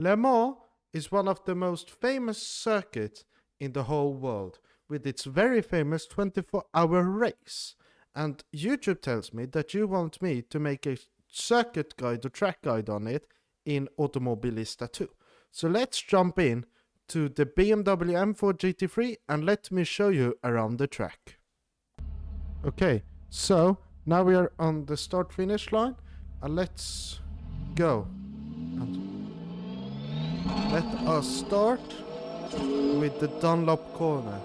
Le Mans is one of the most famous circuits in the whole world, with its very famous 24-hour race. And YouTube tells me that you want me to make a circuit guide or track guide on it in Automobilista too. So let's jump in to the BMW M4 GT3 and let me show you around the track. Okay, so now we are on the start-finish line and let's go. And let us start with the Dunlop corner,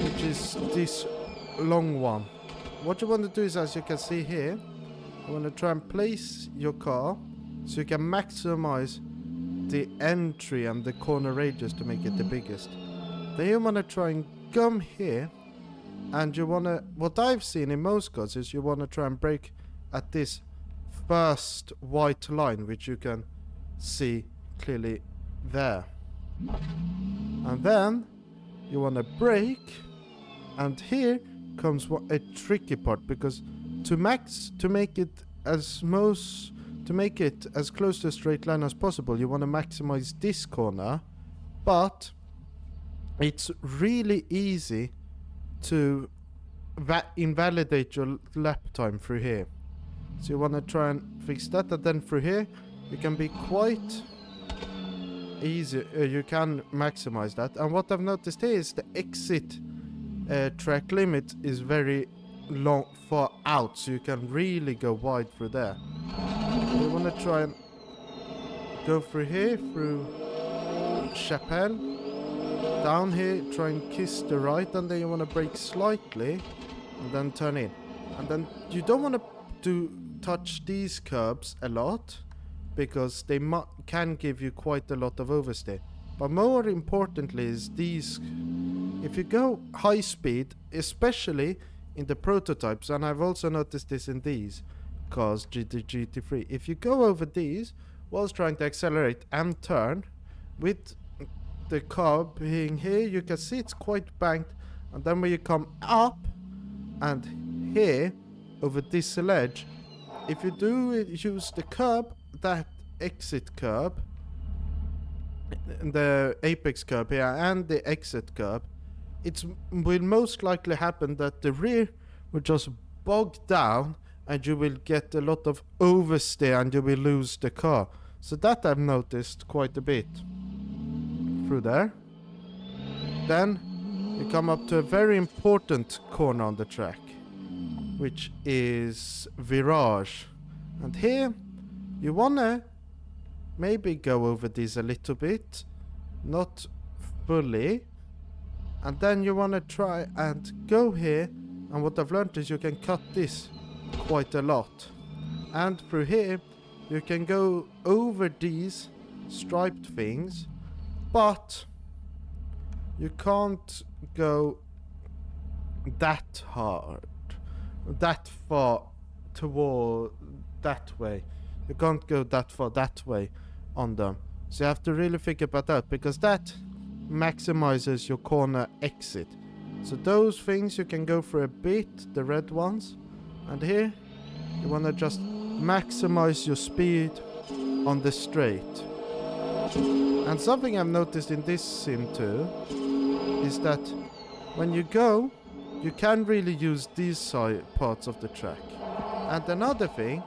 which is this long one. What you want to do is, as you can see here, you want to try and place your car so you can maximize the entry and the corner radius to make it the biggest. Then you want to try and come here, and you want to, what I've seen in most cars is you want to try and brake at this first white line, which you can see clearly there. And then you want to brake, and here comes a tricky part, because to make it as close to a straight line as possible, you want to maximize this corner, but it's really easy to invalidate your lap time through here. So you want to try and fix that, and then through here you can be quite easy, you can maximize that. And what I've noticed here is the exit track limit is very far out, so you can really go wide through there. You want to try and go through here, through Chapelle, down here, try and kiss the right, and then you want to brake slightly and then turn in. And then you don't want to touch these curbs a lot, because they can give you quite a lot of oversteer. But more importantly is these, if you go high speed, especially in the prototypes, and I've also noticed this in these cars, GT3, if you go over these whilst trying to accelerate and turn, with the car being here, you can see it's quite banked, and then when you come up and here over this ledge, if you do use the curb, that exit curb, the apex curb here and the exit curb, it will most likely happen that the rear will just bog down and you will get a lot of oversteer and you will lose the car. So that I've noticed quite a bit through there. Then you come up to a very important corner on the track, which is virage. And here you wanna maybe go over these a little bit, not fully, and then you wanna try and go here, and what I've learned is you can cut this quite a lot. And through here you can go over these striped things, but you can't go that hard, that far toward that way. You can't go that far that way on them. So you have to really think about that, because that maximizes your corner exit. So those things you can go for a bit, the red ones. And here you want to just maximize your speed on the straight. And something I've noticed in this sim too is that when you go, you can really use these side parts of the track. And another thing,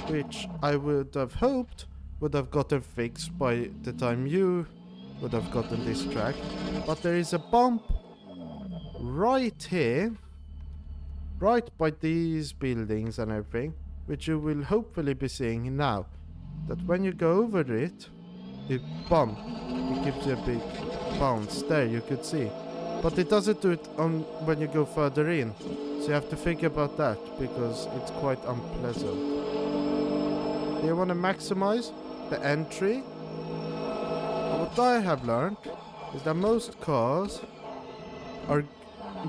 which I would have hoped would have gotten fixed by the time you would have gotten this track, but there is a bump right here, right by these buildings and everything, which you will hopefully be seeing now, that when you go over it, it bump, it gives you a big bounce there, you could see. But it doesn't do it on when you go further in, so you have to think about that, because it's quite unpleasant. You want to maximize the entry. And what I have learned is that most cars are,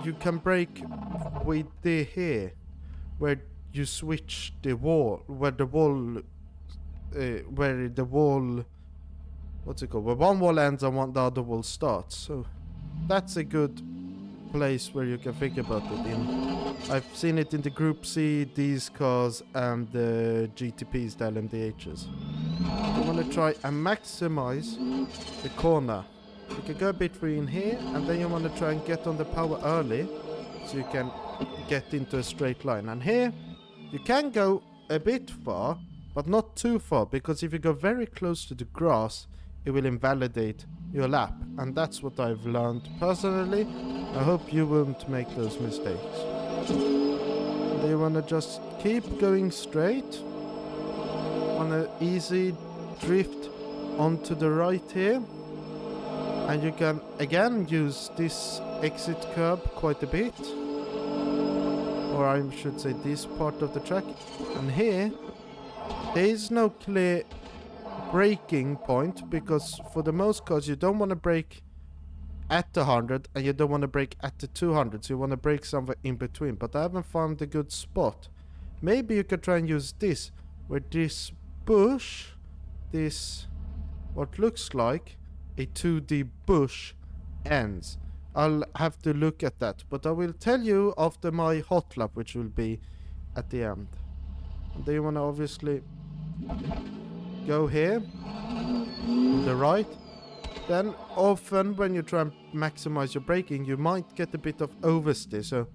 you can brake with the here, where you switch the wall, where the wall, what's it called? Where one wall ends and the other wall starts. So that's a good place where you can think about it. I've seen it in the Group C, these cars, and the GTPs, the LMDHs. You want to try and maximize the corner. You can go a bit free in here, and then you want to try and get on the power early, so you can get into a straight line. And here, you can go a bit far, but not too far, because if you go very close to the grass, it will invalidate your lap. And that's what I've learned personally. I hope you won't make those mistakes. And you want to just keep going straight on an easy drift onto the right here. And you can again use this exit curb quite a bit. Or I should say this part of the track. And here, there is no clear braking point, because for the most cars you don't want to brake at the 100 and you don't want to brake at the 200, so you want to brake somewhere in between. But I haven't found a good spot. Maybe you could try and use this, where this bush, this what looks like a 2D bush, ends. I'll have to look at that, but I will tell you after my hot lap, which will be at the end. And then you want to obviously go here on the right. Then often when you try and maximize your braking, you might get a bit of oversteer, so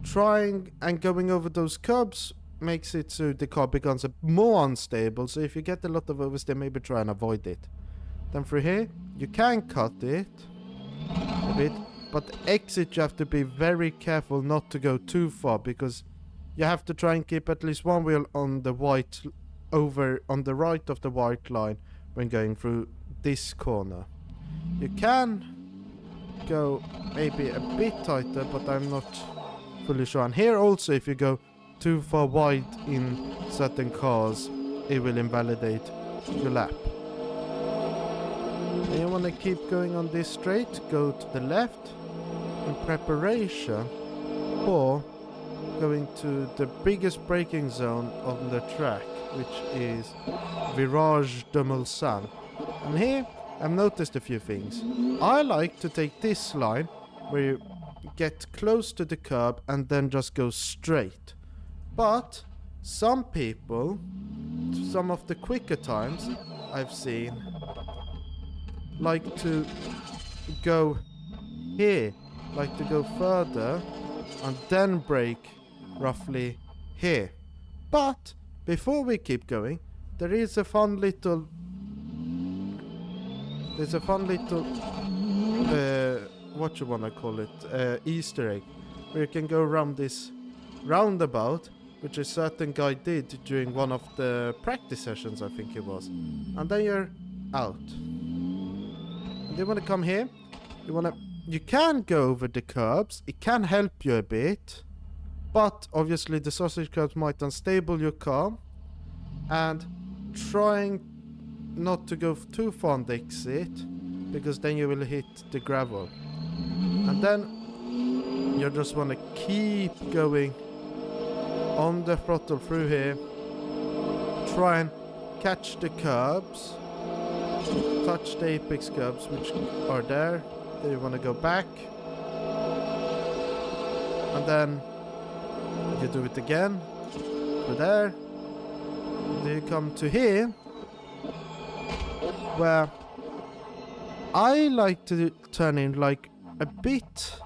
trying and going over those curbs makes it so the car becomes more unstable. So if you get a lot of oversteer, maybe try and avoid it. Then through here, you can cut it a bit, but the exit you have to be very careful not to go too far, because you have to try and keep at least one wheel on the white, over on the right of the white line when going through this corner. You can go maybe a bit tighter, but I'm not fully sure. And here also, if you go too far wide in certain cars, it will invalidate your lap. And you want to keep going on this straight, go to the left in preparation for going to the biggest braking zone on the track, which is Virage de Mulsanne. And here I've noticed a few things. I like to take this line where you get close to the curb and then just go straight. But some people, some of the quicker times I've seen, like to go here, like to go further and then brake roughly here. But before we keep going, there is a fun little what you wanna call it, Easter egg, where you can go around this roundabout, which a certain guy did during one of the practice sessions, I think it was. And then you're out. And you wanna come here, you can go over the curbs, it can help you a bit, but obviously the sausage curbs might unstable your car, and trying not to go too far on the exit, because then you will hit the gravel. And then you just want to keep going on the throttle through here, try and catch the curbs, touch the apex curbs which are there. Then you want to go back, and then you do it again through there. Then you come to here, where I like to turn in like a bit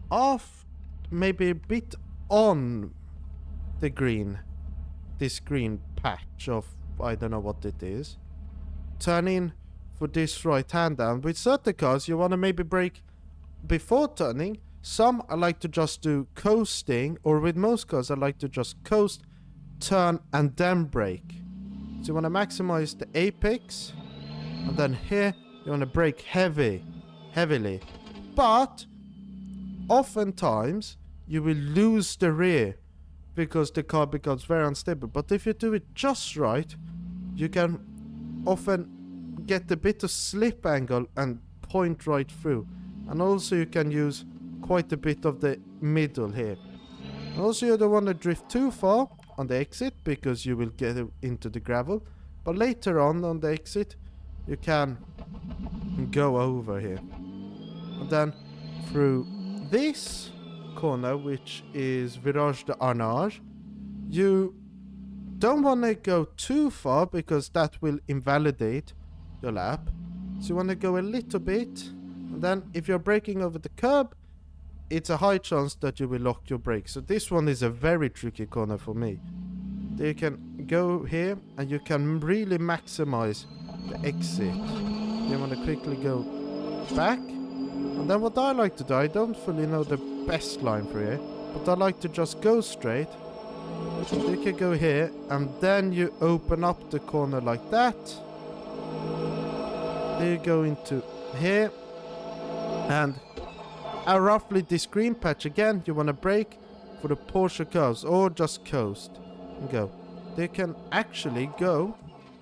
off, maybe a bit on the green, this green patch of, I don't know what it is. Turn in for this right hand down. With certain cars you want to maybe brake before turning. Some I like to just do coasting, or with most cars I like to just coast, turn and then brake. So you want to maximize the apex, and then here you want to brake heavily. But oftentimes you will lose the rear because the car becomes very unstable. But if you do it just right, you can often get a bit of slip angle and point right through. And also you can use quite a bit of the middle here. And also you don't want to drift too far on the exit, because you will get into the gravel. But later on the exit, you can go over here. And then through this corner, which is Virage de Arnage, you don't want to go too far because that will invalidate your lap. So you want to go a little bit, and then if you're braking over the curb, it's a high chance that you will lock your brakes. So this one is a very tricky corner for me. There you can go here and you can really maximize the exit. You want to quickly go back. And then what I like to do, I don't fully know the best line for here, but I like to just go straight. You can go here and then you open up the corner like that. There you go into here. And roughly this green patch again, you want to brake for the Porsche curves or just coast and go. They can actually go,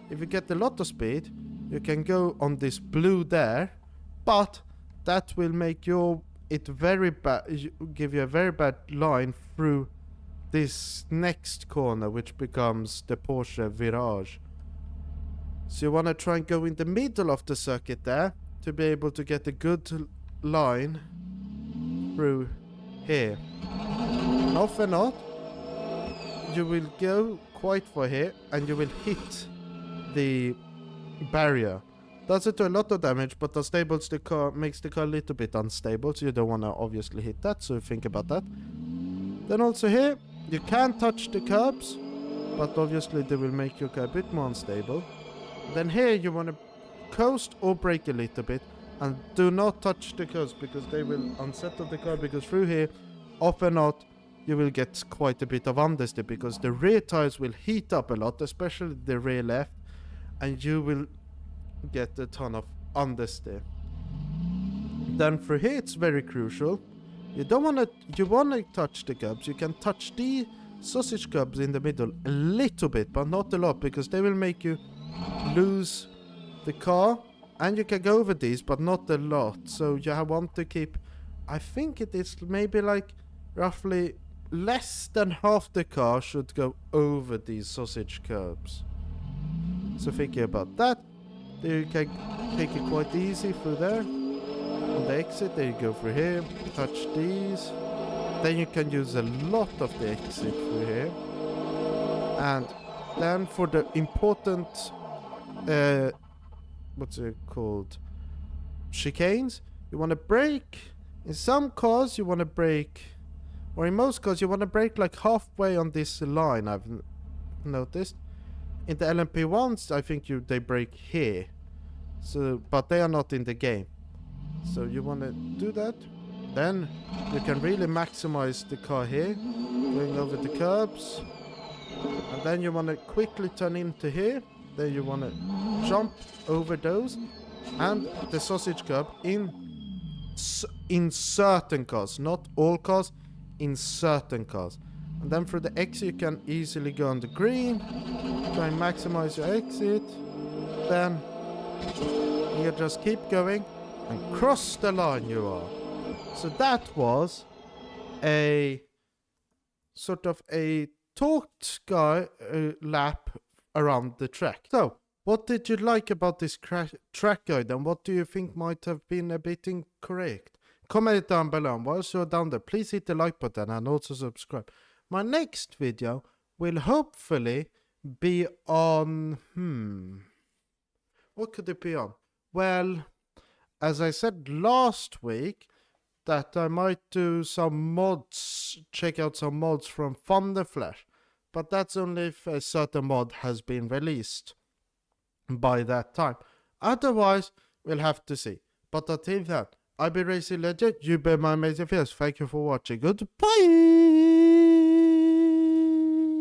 if you get a lot of speed, you can go on this blue there, but that will make it very bad, give you a very bad line through this next corner, which becomes the Porsche virage. So you want to try and go in the middle of the circuit there to be able to get a good line through here. Often not, you will go quite far here and you will hit the barrier. Does it do a lot of damage, but unstables the car, makes the car a little bit unstable, so you don't want to obviously hit that, so think about that. Then also here, you can touch the curbs, but obviously they will make your car a bit more unstable. Then here you want to coast or brake a little bit, and do not touch the curbs because they will unsettle the car, because through here, often not, you will get quite a bit of understeer because the rear tires will heat up a lot, especially the rear left, and you will get a ton of understeer. Then through here it's very crucial. You want to touch the curbs. You can touch the sausage curbs in the middle a little bit, but not a lot, because they will make you lose the car. And you can go over these, but not a lot. So you want to keep, I think it is maybe like roughly less than half the car should go over these sausage curbs. So thinking about that, there you can take it quite easy through there. On the exit, there you go through here, touch these. Then you can use a lot of the exit through here. And then for the important, what's it called? Chicanes, you want to brake. In some cars, you want to brake, or in most cars, you want to brake like halfway on this line, I've noticed. In the LMP ones, I think they brake here. So, but they are not in the game. So you want to do that. Then you can really maximize the car here, going over the curbs. And then you want to quickly turn into here. Then you want to jump over those and the sausage curb in certain cars, not all cars, in certain cars. And then through the exit you can easily go on the green, try and maximize your exit. Then you just keep going and cross the line you are. So that was a sort of a talked lap around the track. So, what did you like about this track guide, and what do you think might have been a bit incorrect? Comment it down below, and whilst you're down there, please hit the like button and also subscribe. My next video will hopefully be on... what could it be on? Well, as I said last week, that I might do some mods, check out some mods from Thunderflash. But that's only if a certain mod has been released by that time. Otherwise, we'll have to see. But until then, I've been Racing Legend, you've been my amazing viewers. Thank you for watching. Goodbye!